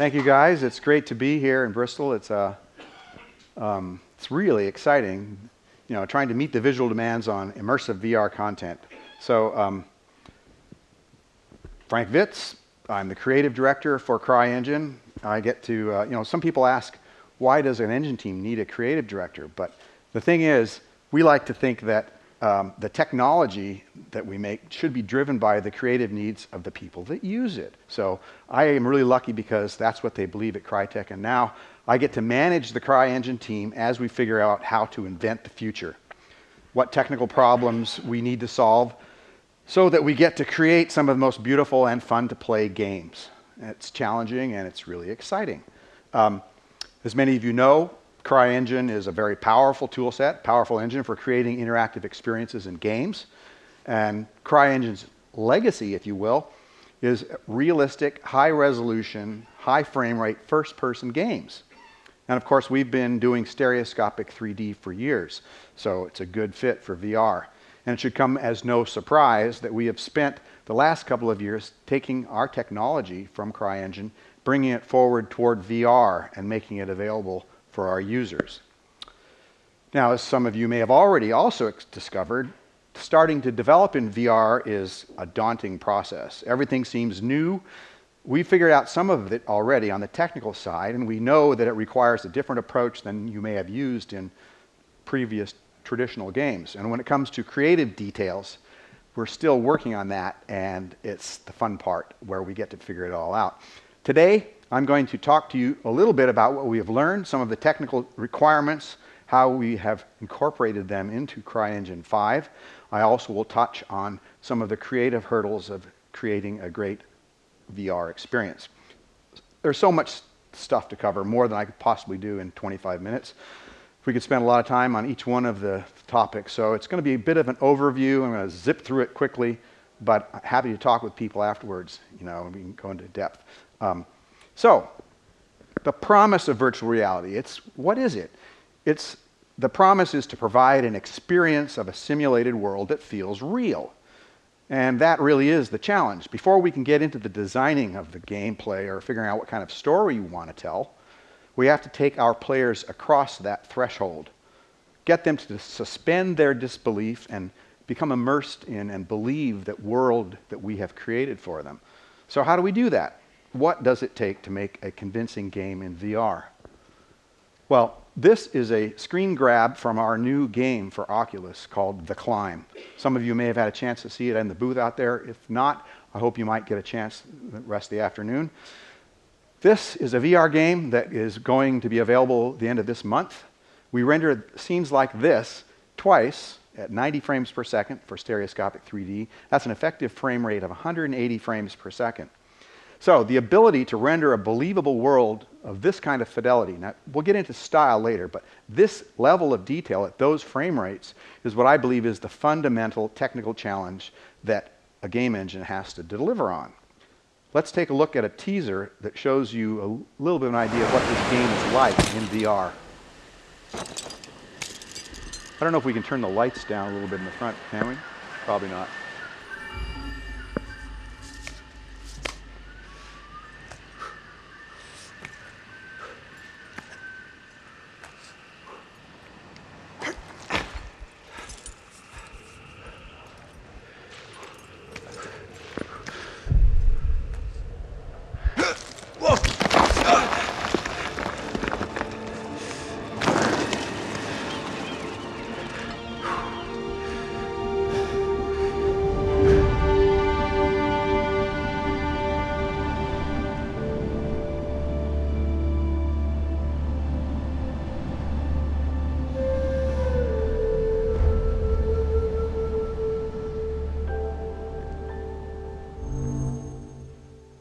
Thank you, guys. It's great to be here in Bristol. It's really exciting, trying to meet the visual demands on immersive VR content. So, Frank Vitz, I'm the creative director for CryEngine. I get to, some people ask, why does an engine team need a creative director? But the thing is, we like to think that the technology that we make should be driven by the creative needs of the people that use it. So I am really lucky because that's what they believe at Crytek, and now I get to manage the CryEngine team as we figure out how to invent the future, what technical problems we need to solve so that we get to create some of the most beautiful and fun to play games. It's challenging and it's really exciting. As many of you know, CryEngine is a very powerful tool set, powerful engine for creating interactive experiences in games. And CryEngine's legacy, if you will, is realistic, high-resolution, high-frame-rate, first-person games. And of course, we've been doing stereoscopic 3D for years, so it's a good fit for VR. And it should come as no surprise that we have spent the last couple of years taking our technology from CryEngine, bringing it forward toward VR and making it available for our users. Now, as some of you may have already also discovered, starting to develop in VR is a daunting process. Everything seems new. We figured out some of it already on the technical side, and we know that it requires a different approach than you may have used in previous traditional games. And when it comes to creative details, we're still working on that, and it's the fun part where we get to figure it all out. Today, I'm going to talk to you a little bit about what we have learned, some of the technical requirements, how we have incorporated them into CryEngine 5. I also will touch on some of the creative hurdles of creating a great VR experience. There's so much stuff to cover, more than I could possibly do in 25 minutes. We could spend a lot of time on each one of the topics, so it's going to be a bit of an overview. I'm going to zip through it quickly, but I'm happy to talk with people afterwards, we can go into depth. So, the promise of virtual reality, what is it? The promise is to provide an experience of a simulated world that feels real. And that really is the challenge. Before we can get into the designing of the gameplay or figuring out what kind of story we want to tell, we have to take our players across that threshold, get them to suspend their disbelief and become immersed in and believe that world that we have created for them. So how do we do that? What does it take to make a convincing game in VR? Well, this is a screen grab from our new game for Oculus called The Climb. Some of you may have had a chance to see it in the booth out there. If not, I hope you might get a chance the rest of the afternoon. This is a VR game that is going to be available at the end of this month. We rendered scenes like this twice at 90 frames per second for stereoscopic 3D. That's an effective frame rate of 180 frames per second. So the ability to render a believable world of this kind of fidelity, now we'll get into style later, but this level of detail at those frame rates is what I believe is the fundamental technical challenge that a game engine has to deliver on. Let's take a look at a teaser that shows you a little bit of an idea of what this game is like in VR. I don't know if we can turn the lights down a little bit in the front, can we? Probably not.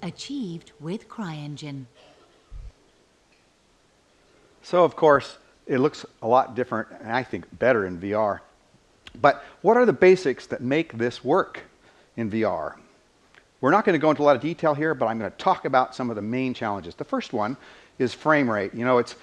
Achieved with CryEngine. So, of course, it looks a lot different, and I think better in VR. But what are the basics that make this work in VR? We're not going to go into a lot of detail here, but I'm going to talk about some of the main challenges. The first one is frame rate. It's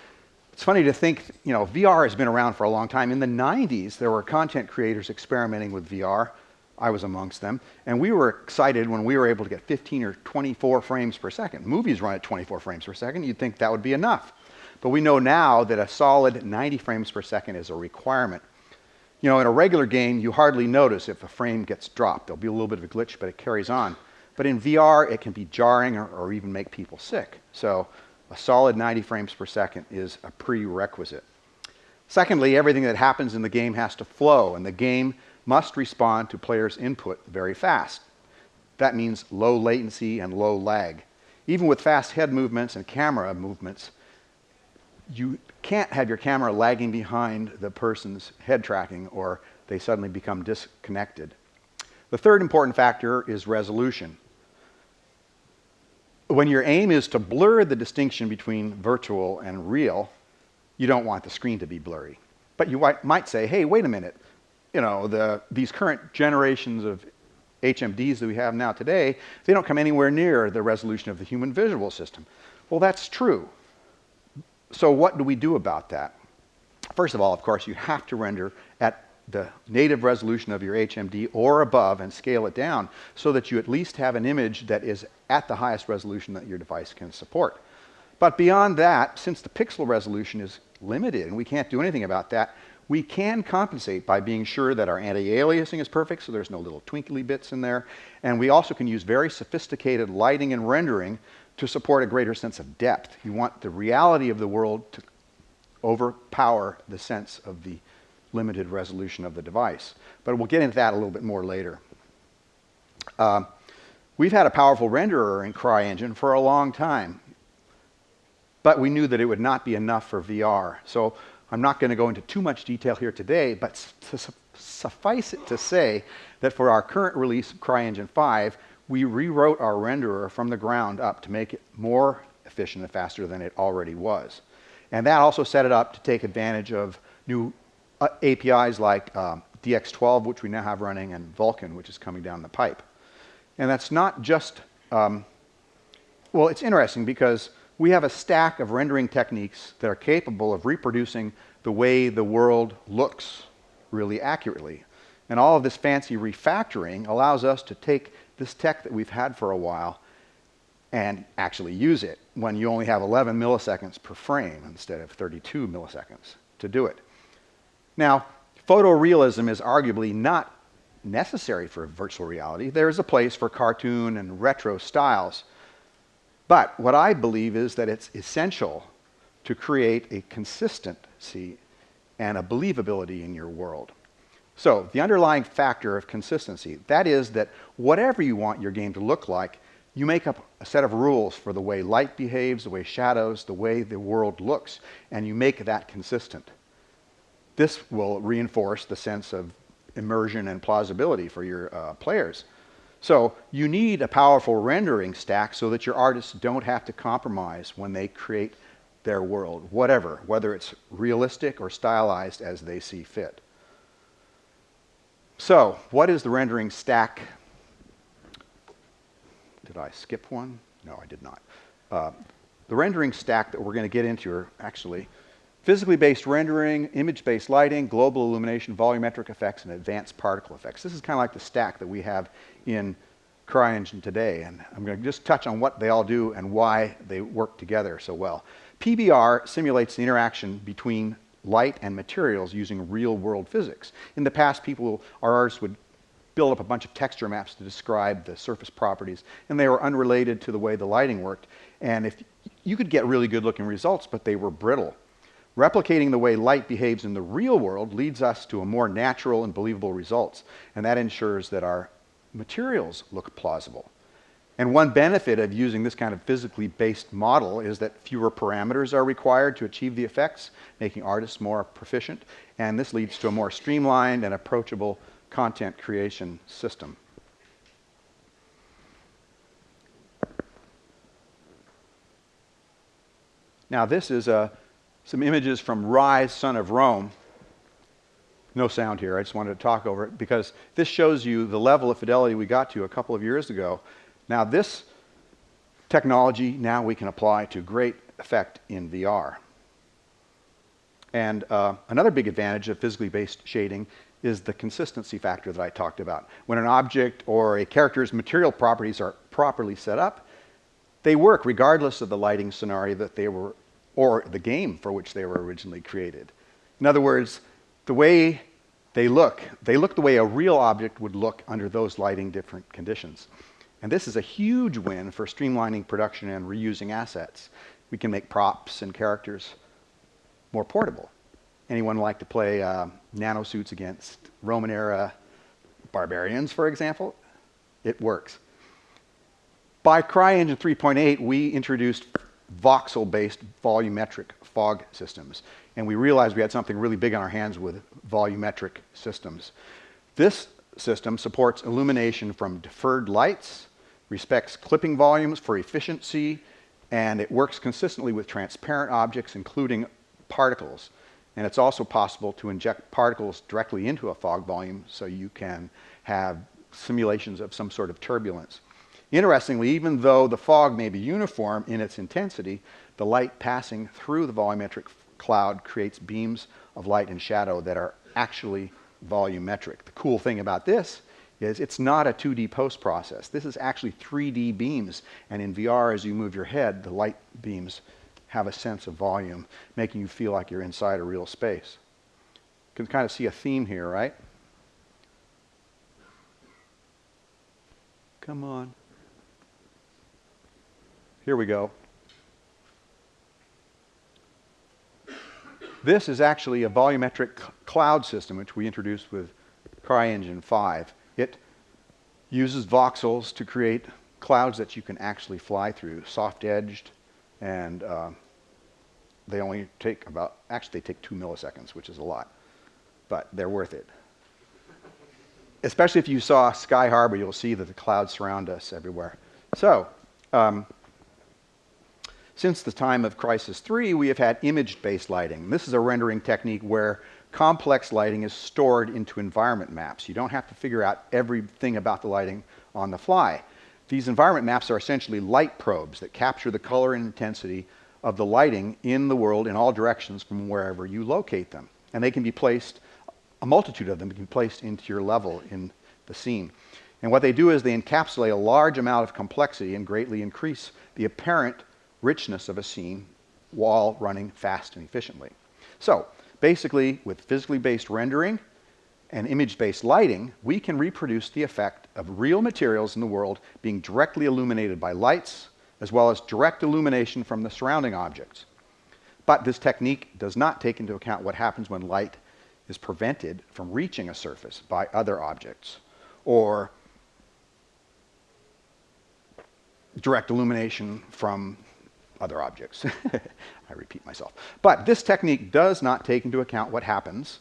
funny to think, VR has been around for a long time. In the 90s, there were content creators experimenting with VR. I was amongst them. And we were excited when we were able to get 15 or 24 frames per second. Movies run at 24 frames per second. You'd think that would be enough. But we know now that a solid 90 frames per second is a requirement. You know, in a regular game, you hardly notice if a frame gets dropped. There'll be a little bit of a glitch, but it carries on. But in VR, it can be jarring or even make people sick. So a solid 90 frames per second is a prerequisite. Secondly, everything that happens in the game has to flow, and the game must respond to players' input very fast. That means low latency and low lag. Even with fast head movements and camera movements, you can't have your camera lagging behind the person's head tracking or they suddenly become disconnected. The third important factor is resolution. When your aim is to blur the distinction between virtual and real, you don't want the screen to be blurry. But you might say, hey, wait a minute. You know, these current generations of HMDs that we have now today, they don't come anywhere near the resolution of the human visual system. Well, that's true. So what do we do about that? First of all, of course, you have to render at the native resolution of your HMD or above and scale it down so that you at least have an image that is at the highest resolution that your device can support. But beyond that, since the pixel resolution is limited and we can't do anything about that, we can compensate by being sure that our anti-aliasing is perfect, so there's no little twinkly bits in there. And we also can use very sophisticated lighting and rendering to support a greater sense of depth. You want the reality of the world to overpower the sense of the limited resolution of the device. But we'll get into that a little bit more later. We've had a powerful renderer in CryEngine for a long time, but we knew that it would not be enough for VR. So I'm not going to go into too much detail here today, but suffice it to say that for our current release, CryEngine 5, we rewrote our renderer from the ground up to make it more efficient and faster than it already was. And that also set it up to take advantage of new APIs like DX12, which we now have running, and Vulkan, which is coming down the pipe. And that's not just, well, it's interesting because we have a stack of rendering techniques that are capable of reproducing the way the world looks really accurately. And all of this fancy refactoring allows us to take this tech that we've had for a while and actually use it when you only have 11 milliseconds per frame instead of 32 milliseconds to do it. Now, photorealism is arguably not necessary for virtual reality. There's a place for cartoon and retro styles. But what I believe is that it's essential to create a consistency and a believability in your world. So the underlying factor of consistency, that is that whatever you want your game to look like, you make up a set of rules for the way light behaves, the way shadows, the way the world looks, and you make that consistent. This will reinforce the sense of immersion and plausibility for your players. So you need a powerful rendering stack so that your artists don't have to compromise when they create their world, whether it's realistic or stylized as they see fit. So what is the rendering stack? Did I skip one? No, I did not. The rendering stack that we're going to get into are actually physically based rendering, image-based lighting, global illumination, volumetric effects, and advanced particle effects. This is kind of like the stack that we have in CryEngine today, and I'm going to just touch on what they all do and why they work together so well. PBR simulates the interaction between light and materials using real-world physics. In the past, our artists would build up a bunch of texture maps to describe the surface properties, and they were unrelated to the way the lighting worked. And if you could get really good-looking results, but they were brittle. Replicating the way light behaves in the real world leads us to a more natural and believable results, and that ensures that our materials look plausible. And one benefit of using this kind of physically based model is that fewer parameters are required to achieve the effects, making artists more proficient, and this leads to a more streamlined and approachable content creation system. Now this is some images from Rise, Son of Rome. No sound here, I just wanted to talk over it because this shows you the level of fidelity we got to a couple of years ago. Now this technology now we can apply to great effect in VR. And another big advantage of physically based shading is the consistency factor that I talked about. When an object or a character's material properties are properly set up, they work regardless of the lighting scenario that they were, or the game for which they were originally created. In other words, the way they look the way a real object would look under those lighting different conditions. And this is a huge win for streamlining production and reusing assets. We can make props and characters more portable. Anyone like to play nanosuits against Roman-era barbarians, for example? It works. By CryEngine 3.8, we introduced voxel-based volumetric fog systems. And we realized we had something really big on our hands with volumetric systems. This system supports illumination from deferred lights, respects clipping volumes for efficiency, and it works consistently with transparent objects, including particles. And it's also possible to inject particles directly into a fog volume so you can have simulations of some sort of turbulence. Interestingly, even though the fog may be uniform in its intensity, the light passing through the volumetric cloud creates beams of light and shadow that are actually volumetric. The cool thing about this is it's not a 2D post process. This is actually 3D beams. And in VR, as you move your head, the light beams have a sense of volume, making you feel like you're inside a real space. You can kind of see a theme here, right? Come on. Here we go. This is actually a volumetric cloud system, which we introduced with CryEngine 5. It uses voxels to create clouds that you can actually fly through, soft-edged, and they only take about, actually they take 2 milliseconds, which is a lot, but they're worth it. Especially if you saw Sky Harbor, you'll see that the clouds surround us everywhere. So, since the time of Crysis 3, we have had image-based lighting. This is a rendering technique where complex lighting is stored into environment maps. You don't have to figure out everything about the lighting on the fly. These environment maps are essentially light probes that capture the color and intensity of the lighting in the world in all directions from wherever you locate them. And they can be placed, a multitude of them can be placed into your level in the scene. And what they do is they encapsulate a large amount of complexity and greatly increase the apparent richness of a scene while running fast and efficiently. So basically, with physically based rendering and image-based lighting, we can reproduce the effect of real materials in the world being directly illuminated by lights, as well as direct illumination from the surrounding objects. But this technique does not take into account what happens when light is prevented from reaching a surface by other objects, or direct illumination from other objects. I repeat myself. But this technique does not take into account what happens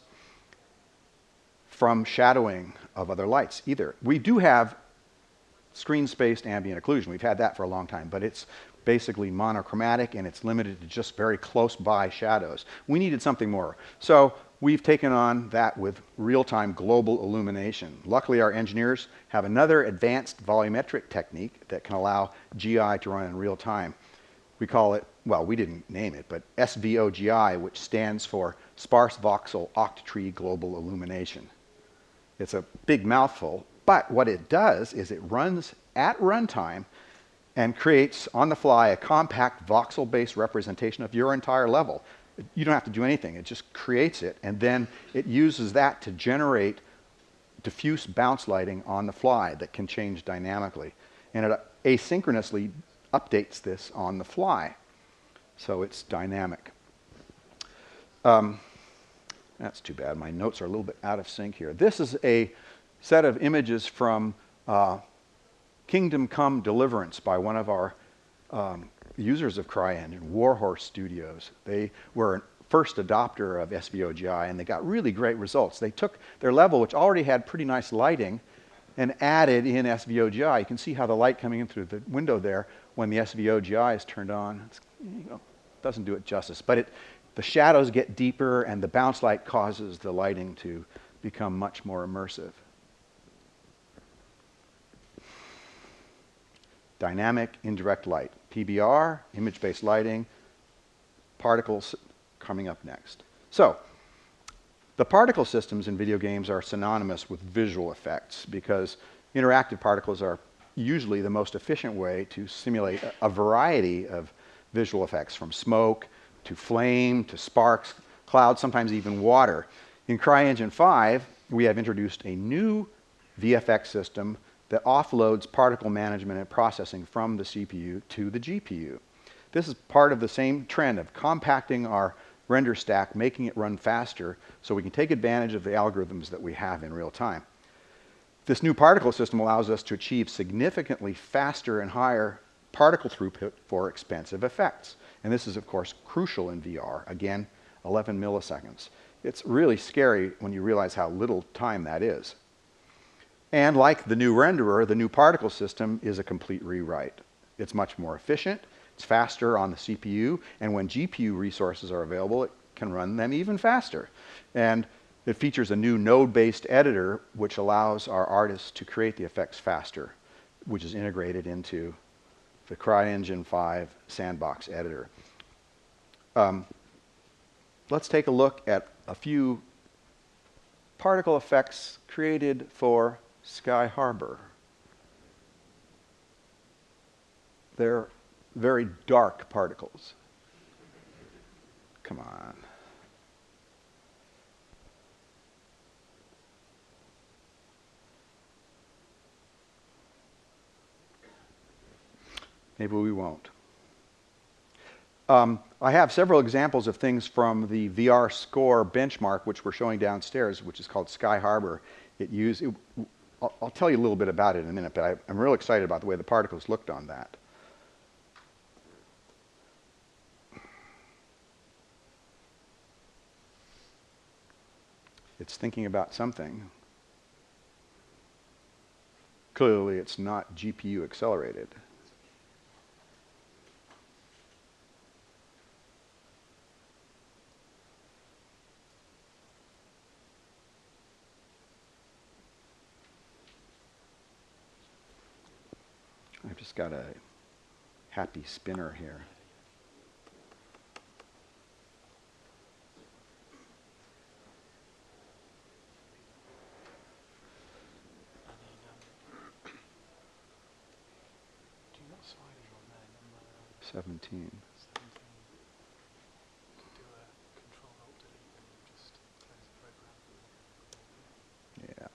from shadowing of other lights either. We do have screen-spaced ambient occlusion. We've had that for a long time, but it's basically monochromatic and it's limited to just very close-by shadows. We needed something more. So we've taken on that with real-time global illumination. Luckily, our engineers have another advanced volumetric technique that can allow GI to run in real time. We call it, well, we didn't name it, but SVOGI, which stands for Sparse Voxel Octatree Global Illumination. It's a big mouthful, but what it does is it runs at runtime and creates on the fly a compact voxel-based representation of your entire level. You don't have to do anything, it just creates it, and then it uses that to generate diffuse bounce lighting on the fly that can change dynamically. And it asynchronously updates this on the fly, so it's dynamic. That's too bad. My notes are a little bit out of sync here. This is a set of images from Kingdom Come Deliverance by one of our users of CryEngine, Warhorse Studios. They were a first adopter of SVOGI, and they got really great results. They took their level, which already had pretty nice lighting, and added in SVOGI. You can see how the light coming in through the window there, when the SVOGI is turned on, doesn't do it justice. But the shadows get deeper, and the bounce light causes the lighting to become much more immersive. Dynamic indirect light, PBR, image-based lighting, particles coming up next. So The particle systems in video games are synonymous with visual effects because interactive particles are usually the most efficient way to simulate a variety of visual effects, from smoke to flame to sparks, clouds, sometimes even water. In CryEngine 5, we have introduced a new VFX system that offloads particle management and processing from the CPU to the GPU. This is part of the same trend of compacting our render stack, making it run faster so we can take advantage of the algorithms that we have in real time. This new particle system allows us to achieve significantly faster and higher particle throughput for expensive effects. And this is, of course, crucial in VR. Again, 11 milliseconds. It's really scary when you realize how little time that is. And like the new renderer, the new particle system is a complete rewrite. It's much more efficient, it's faster on the CPU, and when GPU resources are available, it can run them even faster. And it features a new node-based editor which allows our artists to create the effects faster, which is integrated into the CryEngine 5 sandbox editor. Let's take a look at a few particle effects created for Sky Harbor. They're very dark particles. Come on. Maybe we won't. I have several examples of things from the VR score benchmark, which we're showing downstairs, which is called Sky Harbor. I'll tell you a little bit about it in a minute, but I'm real excited about the way the particles looked on that. It's thinking about something. Clearly, it's not GPU accelerated. I've just got a happy spinner here. Do you not sliding on there, number 17. 17? Do a Control-Alt-Delete and just close the program. Yeah.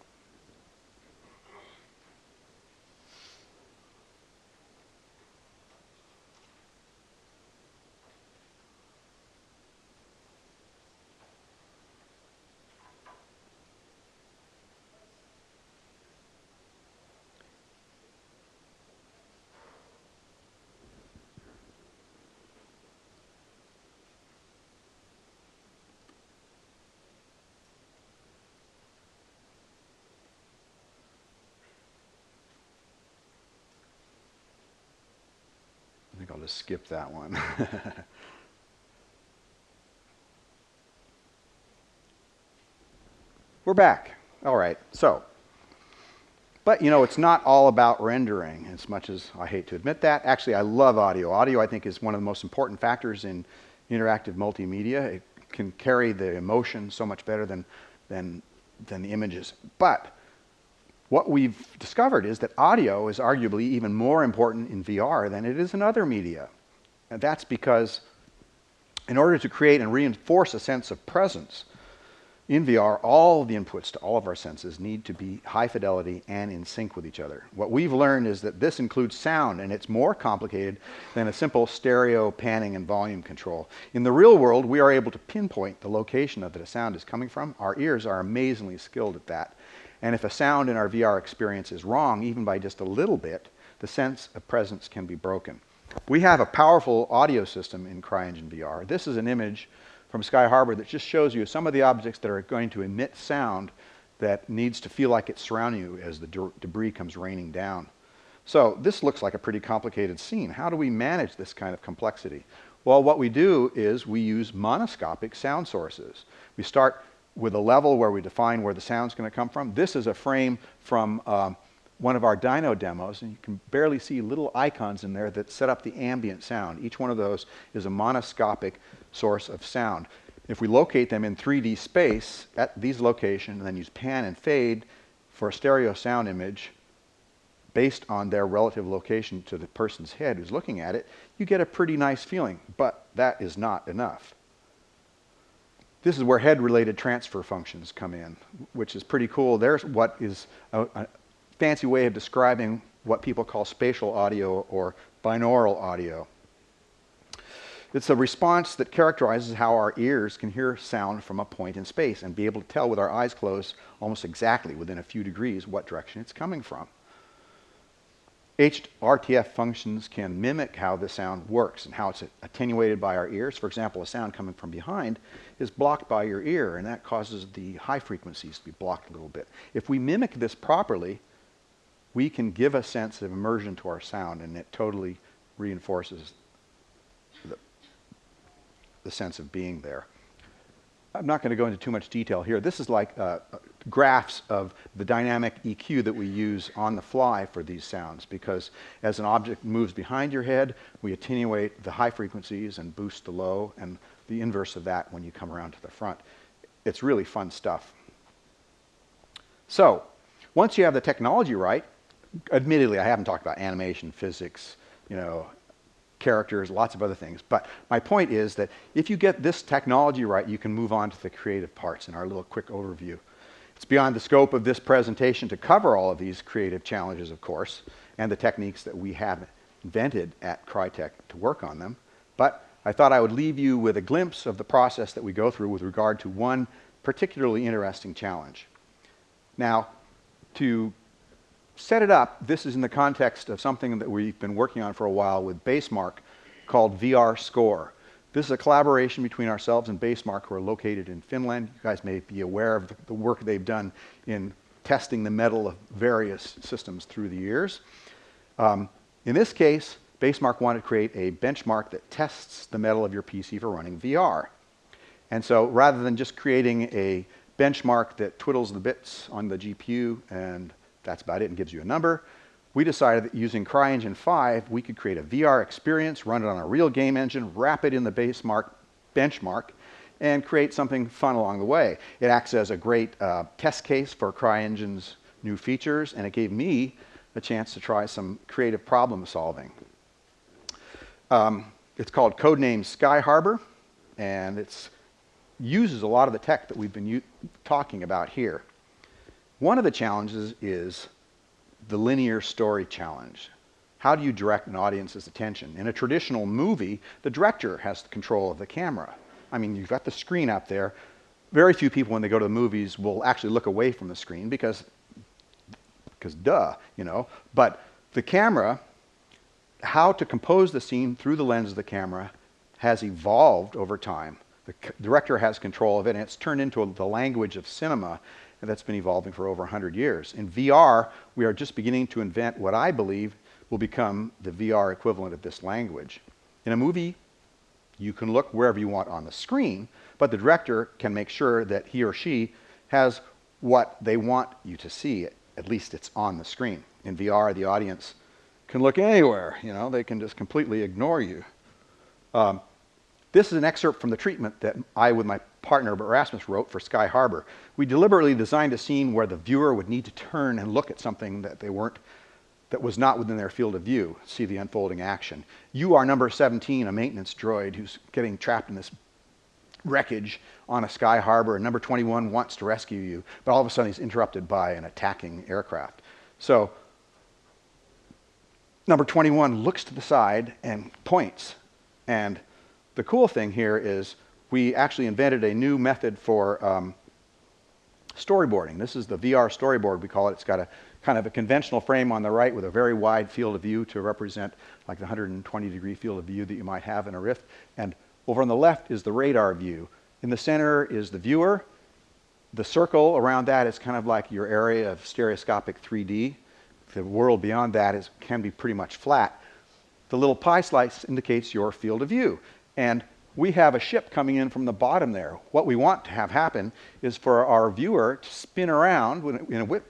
I think I'll just skip that one. We're back. All right. But you know, it's not all about rendering, as much as I hate to admit that. Actually, I love audio. Audio, I think, is one of the most important factors in interactive multimedia. It can carry the emotion so much better than the images. But what we've discovered is that audio is arguably even more important in VR than it is in other media. And that's because in order to create and reinforce a sense of presence in VR, all the inputs to all of our senses need to be high fidelity and in sync with each other. What we've learned is that this includes sound, and it's more complicated than a simple stereo panning and volume control. In the real world, we are able to pinpoint the location that a sound is coming from. Our ears are amazingly skilled at that. And if a sound in our VR experience is wrong, even by just a little bit, the sense of presence can be broken. We have a powerful audio system in CryEngine VR. This is an image from Sky Harbor that just shows you some of the objects that are going to emit sound that needs to feel like it's surrounding you as the debris comes raining down. So this looks like a pretty complicated scene. How do we manage this kind of complexity? Well, what we do is we use monoscopic sound sources. We start with a level where we define where the sound's going to come from. This is a frame from one of our dyno demos, and you can barely see little icons in there that set up the ambient sound. Each one of those is a monoscopic source of sound. If we locate them in 3D space at these locations and then use pan and fade for a stereo sound image based on their relative location to the person's head who's looking at it, you get a pretty nice feeling, but that is not enough. This is where head-related transfer functions come in, which is pretty cool. There's what is a fancy way of describing what people call spatial audio or binaural audio. It's a response that characterizes how our ears can hear sound from a point in space and be able to tell with our eyes closed almost exactly within a few degrees what direction it's coming from. HRTF functions can mimic how the sound works and how it's attenuated by our ears. For example, a sound coming from behind is blocked by your ear, and that causes the high frequencies to be blocked a little bit. If we mimic this properly, we can give a sense of immersion to our sound, and it totally reinforces the sense of being there. I'm not going to go into too much detail here. This is like graphs of the dynamic EQ that we use on the fly for these sounds, because as an object moves behind your head, we attenuate the high frequencies and boost the low, and the inverse of that when you come around to the front. It's really fun stuff. So, once you have the technology right, admittedly, I haven't talked about animation, physics, characters, lots of other things. But my point is that if you get this technology right, you can move on to the creative parts in our little quick overview. It's beyond the scope of this presentation to cover all of these creative challenges, of course, and the techniques that we have invented at Crytek to work on them. But I thought I would leave you with a glimpse of the process that we go through with regard to one particularly interesting challenge. Now, to set it up, this is in the context of something that we've been working on for a while with Basemark called VR Score. This is a collaboration between ourselves and Basemark, who are located in Finland. You guys may be aware of the work they've done in testing the metal of various systems through the years. In this case, Basemark wanted to create a benchmark that tests the metal of your PC for running VR. And so rather than just creating a benchmark that twiddles the bits on the GPU and that's about it and gives you a number, we decided that using CryEngine 5, we could create a VR experience, run it on a real game engine, wrap it in the Basemark benchmark, and create something fun along the way. It acts as a great test case for CryEngine's new features, and it gave me a chance to try some creative problem solving. It's called codename Sky Harbor, and it uses a lot of the tech that we've been talking about here. One of the challenges is the linear story challenge. How do you direct an audience's attention? In a traditional movie, the director has control of the camera. I mean, you've got the screen up there. Very few people, when they go to the movies, will actually look away from the screen because duh, But the camera, how to compose the scene through the lens of the camera has evolved over time. The director has control of it, and it's turned into the language of cinema that's been evolving for over 100 years. In VR, we are just beginning to invent what I believe will become the VR equivalent of this language. In a movie, you can look wherever you want on the screen, but the director can make sure that he or she has what they want you to see. At least it's on the screen. In VR, the audience can look anywhere. They can just completely ignore you. This is an excerpt from the treatment that I, with my partner Erasmus, wrote for Sky Harbor. We deliberately designed a scene where the viewer would need to turn and look at something that was not within their field of view, see the unfolding action. You are number 17, a maintenance droid who's getting trapped in this wreckage on a Sky Harbor, and number 21 wants to rescue you, but all of a sudden he's interrupted by an attacking aircraft. So number 21 looks to the side and points, and the cool thing here is we actually invented a new method for storyboarding. This is the VR storyboard, we call it. It's got a kind of a conventional frame on the right with a very wide field of view to represent like the 120-degree field of view that you might have in a Rift. And over on the left is the radar view. In the center is the viewer. The circle around that is kind of like your area of stereoscopic 3D. The world beyond that can be pretty much flat. The little pie slice indicates your field of view. And we have a ship coming in from the bottom there. What we want to have happen is for our viewer to spin around in a whip.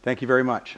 Thank you very much.